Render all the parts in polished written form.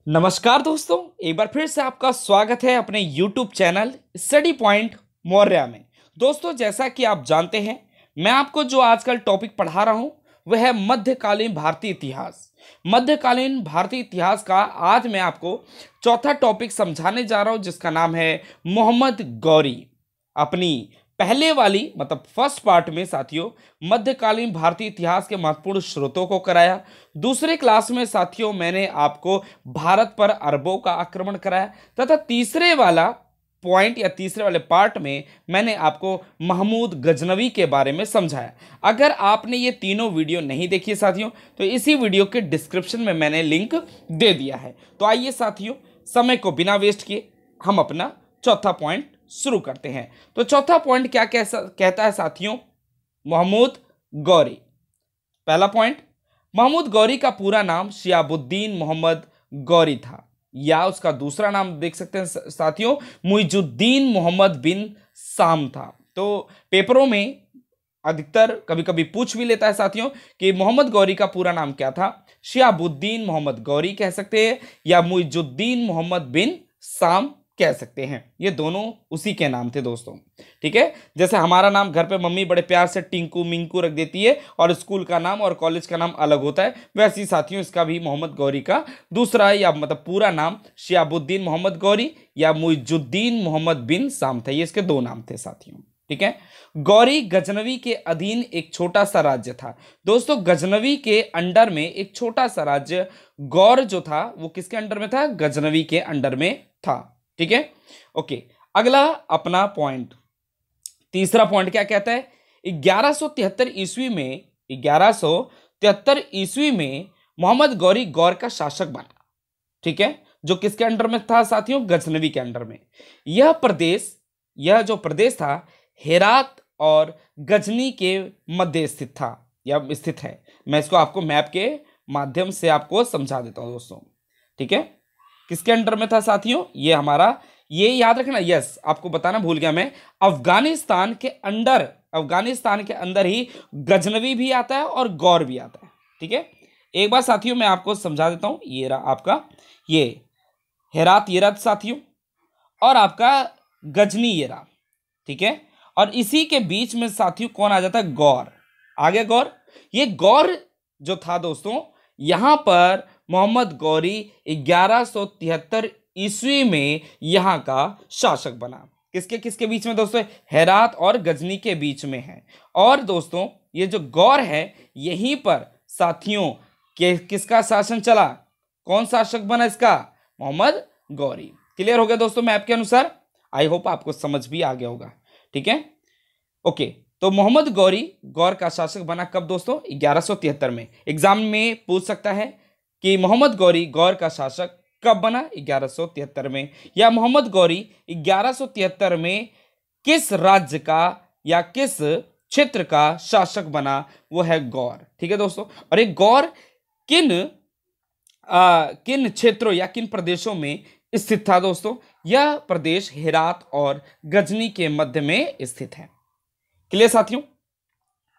नमस्कार दोस्तों, एक बार फिर से आपका स्वागत है अपने YouTube channel study point Maurya में। दोस्तों, जैसा कि आप जानते हैं, मैं आपको जो आजकल टॉपिक पढ़ा रहा हूं वह है मध्यकालीन भारतीय इतिहास। मध्यकालीन भारतीय इतिहास का आज मैं आपको चौथा टॉपिक समझाने जा रहा हूं, जिसका नाम है मोहम्मद गौरी। अपनी पहले वाली मतलब फर्स्ट पार्ट में साथियों मध्यकालीन भारतीय इतिहास के महत्वपूर्ण स्रोतों को कराया। दूसरे क्लास में साथियों मैंने आपको भारत पर अरबों का आक्रमण कराया तथा तीसरे वाला पॉइंट या तीसरे वाले पार्ट में मैंने आपको महमूद गजनवी के बारे में समझाया। अगर आपने ये तीनों वीडियो नहीं देखी साथियों तो इसी वीडियो के डिस्क्रिप्शन में मैंने लिंक दे दिया है। तो आइए साथियों, समय को बिना वेस्ट किए हम अपना चौथा पॉइंट शुरू करते हैं। तो चौथा पॉइंट क्या कहता है साथियों? महमूद गौरी। पहला पॉइंट, महमूद गौरी का पूरा नाम शिहाबुद्दीन मोहम्मद गौरी था, या उसका दूसरा नाम देख सकते हैं साथियों मुइजुद्दीन मोहम्मद बिन साम था। तो पेपरों में अधिकतर कभी कभी पूछ भी लेता है साथियों कि मोहम्मद गौरी का पूरा नाम क्या था। शिहाबुद्दीन मोहम्मद गौरी कह सकते हैं या मुइजुद्दीन मोहम्मद बिन साम कह सकते हैं। ये दोनों उसी के नाम थे दोस्तों, ठीक है। जैसे हमारा नाम घर पे मम्मी बड़े प्यार से टिंकू मिंकू रख देती है और स्कूल का नाम और कॉलेज का नाम अलग होता है, वैसे ही साथियों इसका भी मोहम्मद गौरी का दूसरा या मतलब पूरा नाम शिहाबुद्दीन मोहम्मद गौरी या मुइजुद्दीन मोहम्मद बिन साम था। ये इसके दो नाम थे साथियों, ठीक है। गौरी गजनवी के अधीन एक छोटा सा राज्य था दोस्तों। गजनवी के अंडर में एक छोटा सा राज्य गौर जो था वो किसके अंडर में था? गजनवी के अंडर में था, ठीक है। ओके, अगला अपना पॉइंट, तीसरा पॉइंट क्या कहता है? 1173 ईस्वी में 1173 ईस्वी में मोहम्मद गौरी गौर का शासक बना, ठीक है। जो किसके अंडर में था साथियों? गजनवी के अंडर में। यह जो प्रदेश था हेरात और गजनी के मध्य स्थित था या स्थित है। मैं इसको आपको मैप के माध्यम से आपको समझा देता हूं दोस्तों, ठीक है। किसके अंडर में था साथियों? ये हमारा, ये याद रखना, यस आपको बताना भूल गया मैं, अफगानिस्तान के अंदर ही गजनवी भी आता है और गौर भी आता है, ठीक है। एक बार साथियों मैं आपको समझा देता हूं। ये रहा आपका ये हेरात, ये रहा साथियों, और आपका गजनी ये रहा, ठीक है। और इसी के बीच में साथियों कौन आ जाता है? गौर। आगे गौर, ये गौर जो था दोस्तों, यहां पर मोहम्मद गौरी 1173 ईस्वी में यहां का शासक बना। किसके किसके बीच में दोस्तों? हेरात और गजनी के बीच में है। और दोस्तों ये जो गौर है यहीं पर साथियों किसका शासन चला? कौन शासक बना इसका? मोहम्मद गौरी। क्लियर हो गया दोस्तों मैप के अनुसार? आई होप आपको समझ भी आ गया होगा, ठीक है। ओके, तो मोहम्मद गौरी गौर का शासक बना कब दोस्तों? 1173 में। एग्जाम में पूछ सकता है कि मोहम्मद गौरी गौर का शासक कब बना? 1173 में। या मोहम्मद गौरी 1173 में किस राज्य का या किस क्षेत्र का शासक बना? वो है गौर, ठीक है दोस्तों। और एक गौर किन क्षेत्रों या किन प्रदेशों में स्थित था दोस्तों? यह प्रदेश हेरात और गजनी के मध्य में स्थित है। क्लियर साथियों?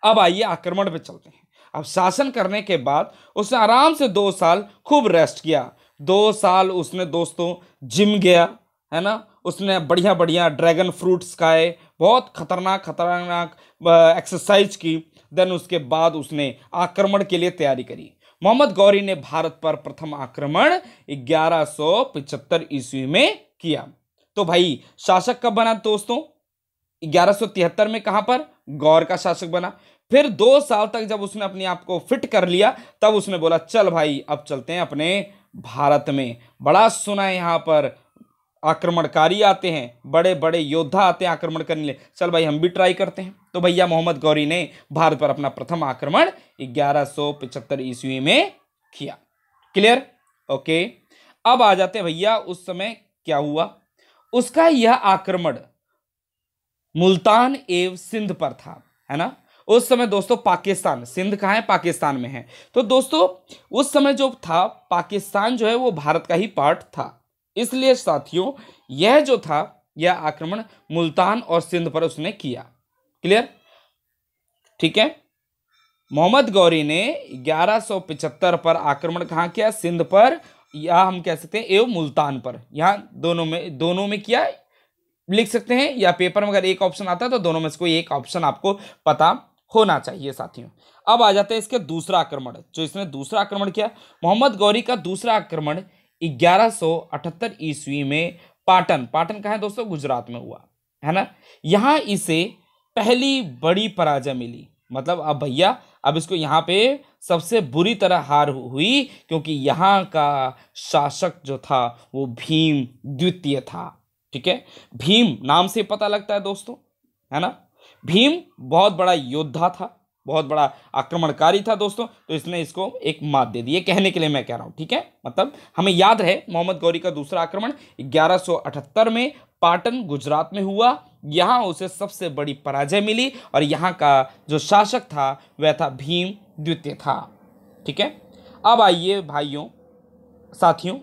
अब आइए आक्रमण पे चलते हैं। अब शासन करने के बाद उसने आराम से 2 साल खूब रेस्ट किया। 2 साल उसने दोस्तों जिम गया, है ना। उसने बढ़िया बढ़िया ड्रैगन फ्रूट्स खाए, बहुत खतरनाक एक्सरसाइज की। देन उसके बाद उसने आक्रमण के लिए तैयारी करी। मोहम्मद गौरी ने भारत पर प्रथम आक्रमण 1175 ईस्वी में किया। तो भाई शासक कब बना दोस्तों? 1173 में। कहां पर? गौर का शासक बना। फिर 2 साल तक जब उसने अपने आप को फिट कर लिया तब उसने बोला चल भाई अब चलते हैं अपने भारत में। बड़ा सुना है यहां पर आक्रमणकारी आते हैं, बड़े बड़े योद्धा आते हैं आक्रमण करने लिए, चल भाई हम भी ट्राई करते हैं। तो भैया मोहम्मद गौरी ने भारत पर अपना प्रथम आक्रमण 1175 ईस्वी में किया। क्लियर? ओके, अब आ जाते हैं भैया उस समय क्या हुआ। उसका यह आक्रमण मुल्तान एवं सिंध पर था, है ना। उस समय दोस्तों पाकिस्तान, सिंध कहाँ है? पाकिस्तान में है। तो दोस्तों उस समय जो था पाकिस्तान जो है वो भारत का ही पार्ट था, इसलिए साथियों यह जो था यह आक्रमण मुल्तान और सिंध पर उसने किया। क्लियर? ठीक है। मोहम्मद गौरी ने 1175 पर आक्रमण कहाँ किया? सिंध पर या हम कह सकते हैं एवं मुल्तान पर। यहाँ दोनों में क्या लिख सकते हैं, या पेपर में अगर एक ऑप्शन आता है तो दोनों में से कोई एक ऑप्शन आपको पता होना चाहिए साथियों। अब आ जाते हैं इसके दूसरा आक्रमण, जो इसने दूसरा आक्रमण किया। मोहम्मद गौरी का दूसरा आक्रमण 1178 ईस्वी में पाटन कहाँ है दोस्तों, गुजरात में हुआ है ना। यहाँ इसे पहली बड़ी पराजय मिली। मतलब अब भैया अब इसको यहाँ पे सबसे बुरी तरह हार हुई, क्योंकि यहाँ का शासक जो था वो भीम द्वितीय था। ठीक है, भीम नाम से पता लगता है दोस्तों, है ना। भीम बहुत बड़ा योद्धा था, बहुत बड़ा आक्रमणकारी था दोस्तों, तो इसने इसको एक मात दे दी। ये कहने के लिए मैं कह रहा हूं, ठीक है। मतलब हमें याद रहे मोहम्मद गौरी का दूसरा आक्रमण 1178 में पाटन गुजरात में हुआ। यहां उसे सबसे बड़ी पराजय मिली और यहां का जो शासक था वह था भीम द्वितीय था। ठीक है, अब आइए भाइयों साथियों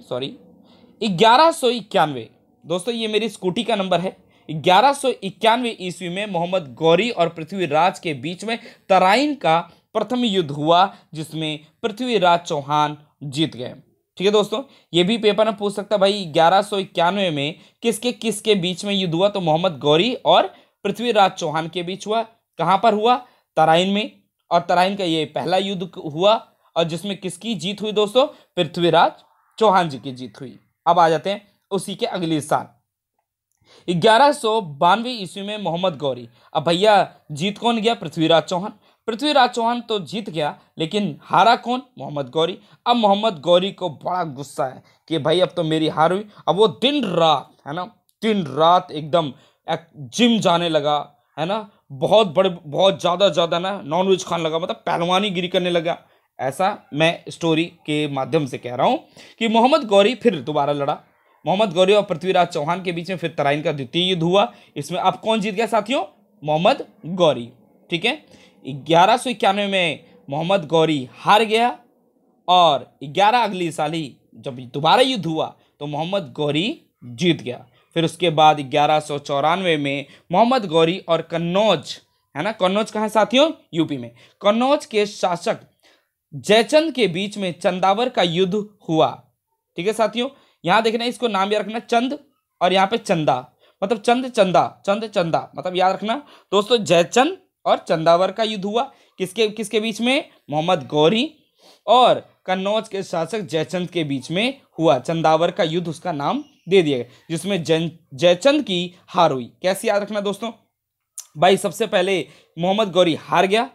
1191 दोस्तों, ये मेरी स्कूटी का नंबर है। 1191 ईस्वी में मोहम्मद गौरी और पृथ्वीराज के बीच में तराइन का प्रथम युद्ध हुआ, जिसमें पृथ्वीराज चौहान जीत गए। ठीक है दोस्तों, ये भी पेपर में पूछ सकता है भाई 1191 में किसके बीच में युद्ध हुआ, तो मोहम्मद गौरी और पृथ्वीराज चौहान के बीच हुआ। कहां पर हुआ, तराइन में। और तराइन का ये पहला युद्ध हुआ और जिसमें किसकी जीत हुई दोस्तों, पृथ्वीराज चौहान जी की जीत हुई। अब आ जाते हैं उसी के अगले साल 1192 ईस्वी में मोहम्मद गौरी। अब भैया जीत कौन गया, पृथ्वीराज चौहान तो जीत गया, लेकिन हारा कौन, मोहम्मद गौरी। अब मोहम्मद गौरी को बड़ा गुस्सा है कि भाई अब तो मेरी हार हुई। अब वो दिन रात, है ना, दिन रात एकदम जिम जाने लगा, है ना, बहुत ज़्यादा ना नॉनवेज खाने लगा, मतलब पहलवानी गिरी करने लगा। ऐसा मैं स्टोरी के माध्यम से कह रहा हूँ कि मोहम्मद गौरी फिर दोबारा लड़ा। मोहम्मद गौरी और पृथ्वीराज चौहान के बीच में फिर तराइन का द्वितीय युद्ध हुआ। इसमें अब कौन जीत गया साथियों, मोहम्मद गौरी। ठीक है, 1191 में मोहम्मद गौरी हार गया और 11 अगली साल ही जब दोबारा युद्ध हुआ तो मोहम्मद गौरी जीत गया। फिर उसके बाद 1194 में मोहम्मद गौरी और कन्नौज, है ना, कन्नौज कहाँ है साथियों, यूपी में, कन्नौज के शासक जयचंद के बीच में चंदावर का युद्ध हुआ। ठीक है साथियों, यहां देखना इसको नाम याद रखना, चंद और यहाँ पे चंदा, मतलब चंदा मतलब याद रखना दोस्तों। जयचंद और चंदावर का युद्ध हुआ किसके बीच में, मोहम्मद गौरी और कन्नौज के शासक जयचंद के बीच में हुआ। चंदावर का युद्ध उसका नाम दे दिया गया, जिसमें जयचंद की हार हुई। कैसे याद रखना दोस्तों भाई, सबसे पहले मोहम्मद गौरी हार गया,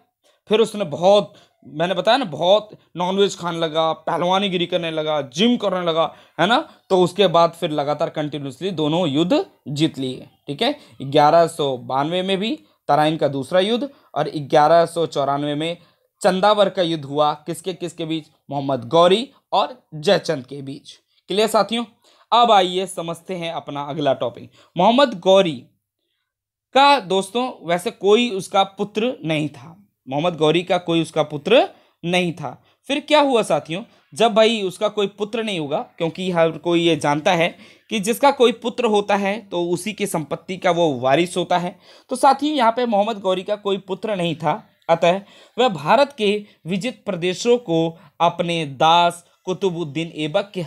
फिर उसने बहुत, मैंने बताया ना, बहुत नॉनवेज खाने लगा, पहलवानी गिरी करने लगा, जिम करने लगा, है ना। तो उसके बाद फिर लगातार कंटिन्यूसली दोनों युद्ध जीत लिए। ठीक है, 1192 में भी तराइन का दूसरा युद्ध और 1194 में चंदावर का युद्ध हुआ। किसके बीच, मोहम्मद गौरी और जयचंद के बीच। क्लियर साथियों, अब आइए समझते हैं अपना अगला टॉपिक। मोहम्मद गौरी का दोस्तों वैसे कोई उसका पुत्र नहीं था, मोहम्मद गौरी का कोई उसका पुत्र नहीं था। फिर क्या हुआ साथियों, जब भाई उसका कोई पुत्र नहीं होगा, क्योंकि हर कोई ये जानता है कि जिसका कोई पुत्र होता है तो उसी की संपत्ति का वो वारिस होता है। तो साथियों यहाँ पे मोहम्मद गौरी का कोई पुत्र नहीं था, अतः वह भारत के विजित प्रदेशों को अपने दास कुतुबुद्दीन ऐबक के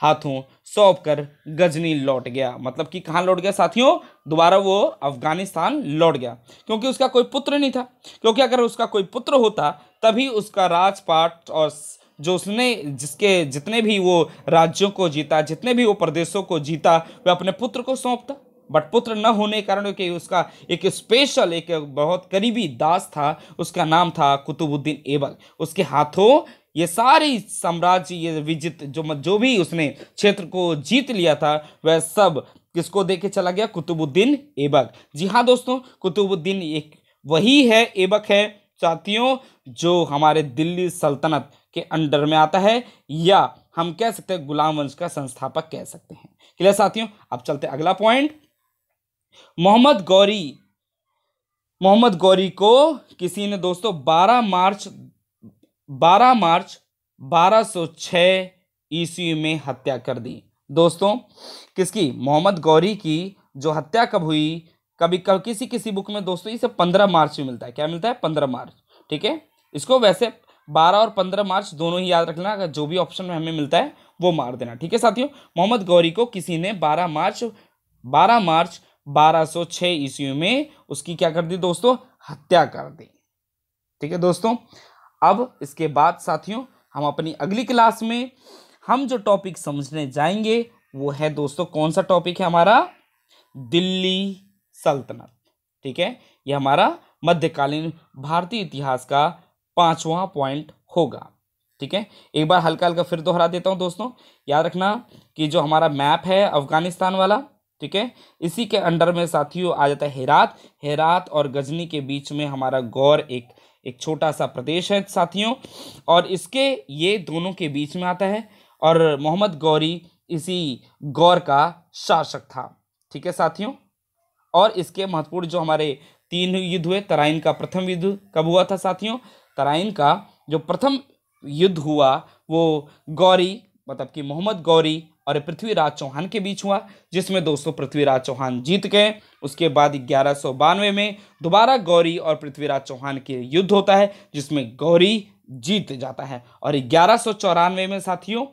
हाथों सौंप कर गजनी लौट गया। मतलब कि कहाँ लौट गया साथियों, दोबारा वो अफगानिस्तान लौट गया, क्योंकि उसका कोई पुत्र नहीं था। क्योंकि अगर उसका कोई पुत्र होता तभी उसका राजपाट और जो उसने जिसके जितने भी वो राज्यों को जीता, जितने भी वो प्रदेशों को जीता, वह अपने पुत्र को सौंपता। बट पुत्र न होने के कारण कि उसका एक स्पेशल, एक बहुत करीबी दास था, उसका नाम था कुतुबुद्दीन ऐबक। उसके हाथों ये सारी साम्राज्य, ये विजित जो भी उसने क्षेत्र को जीत लिया था, वह सब किसको दे के चला गया, कुतुबुद्दीन ऐबक। जी हाँ दोस्तों, कुतुबुद्दीन एक वही है, ऐबक है साथियों, जो हमारे दिल्ली सल्तनत के अंडर में आता है, या हम कह सकते हैं गुलाम वंश का संस्थापक कह सकते हैं। क्लियर साथियों, अब चलते अगला पॉइंट। मोहम्मद गौरी को किसी ने दोस्तों 12 मार्च 1206 ईस्वी में हत्या कर दी। दोस्तों किसकी, मोहम्मद गौरी की जो हत्या कब हुई, कभी किसी बुक में दोस्तों इसे 15 मार्च में मिलता है। क्या मिलता है, 15 मार्च। ठीक है, इसको वैसे 12 और 15 मार्च दोनों ही याद रखना, अगर जो भी ऑप्शन में हमें मिलता है वो मार देना। ठीक है साथियों, मोहम्मद गौरी को किसी ने 12 मार्च 1206 ईस्वी में उसकी क्या कर दी दोस्तों, हत्या कर दी। ठीक है दोस्तों, अब इसके बाद साथियों हम अपनी अगली क्लास में हम जो टॉपिक समझने जाएंगे वो है दोस्तों, कौन सा टॉपिक है हमारा, दिल्ली सल्तनत। ठीक है, यह हमारा मध्यकालीन भारतीय इतिहास का 5वां पॉइंट होगा। ठीक है, एक बार हल्का हल्का फिर दोहरा देता हूं दोस्तों, याद रखना कि जो हमारा मैप है अफगानिस्तान वाला, ठीक है, इसी के अंडर में साथियों आ जाता है हेरात। हेरात और गजनी के बीच में हमारा गौर एक छोटा सा प्रदेश है साथियों, और इसके ये दोनों के बीच में आता है, और मोहम्मद गौरी इसी गौर का शासक था। ठीक है साथियों, और इसके महत्वपूर्ण जो हमारे 3 युद्ध हुए, तराइन का प्रथम युद्ध कब हुआ था साथियों, तराइन का जो प्रथम युद्ध हुआ वो गौरी मतलब कि मोहम्मद गौरी और पृथ्वीराज चौहान के बीच हुआ, जिसमें दोस्तों पृथ्वीराज चौहान जीत गए। उसके बाद 1192 में दोबारा गौरी और पृथ्वीराज चौहान के युद्ध होता है, जिसमें गौरी जीत जाता है। और 1194 में साथियों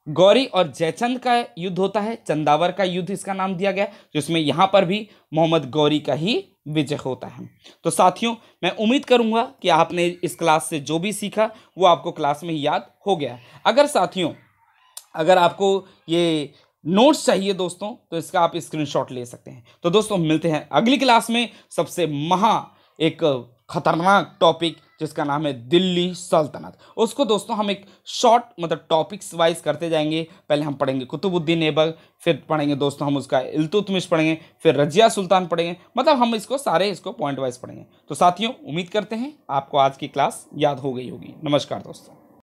गौरी और जयचंद का युद्ध होता है, चंदावर का युद्ध इसका नाम दिया गया, जिसमें यहाँ पर भी मोहम्मद गौरी का ही विजय होता है। तो साथियों मैं उम्मीद करूंगा कि आपने इस क्लास से जो भी सीखा वो आपको क्लास में ही याद हो गया। अगर साथियों अगर आपको ये नोट्स चाहिए दोस्तों तो इसका आप स्क्रीनशॉट ले सकते हैं। तो दोस्तों मिलते हैं अगली क्लास में सबसे एक खतरनाक टॉपिक जिसका नाम है दिल्ली सल्तनत। उसको दोस्तों हम एक शॉर्ट मतलब टॉपिक्स वाइज करते जाएंगे। पहले हम पढ़ेंगे कुतुबुद्दीन ऐबक, फिर पढ़ेंगे दोस्तों हम उसका इल्तुतमिश पढ़ेंगे, फिर रजिया सुल्तान पढ़ेंगे, मतलब हम इसको पॉइंट वाइज पढ़ेंगे। तो साथियों उम्मीद करते हैं आपको आज की क्लास याद हो गई होगी। नमस्कार दोस्तों।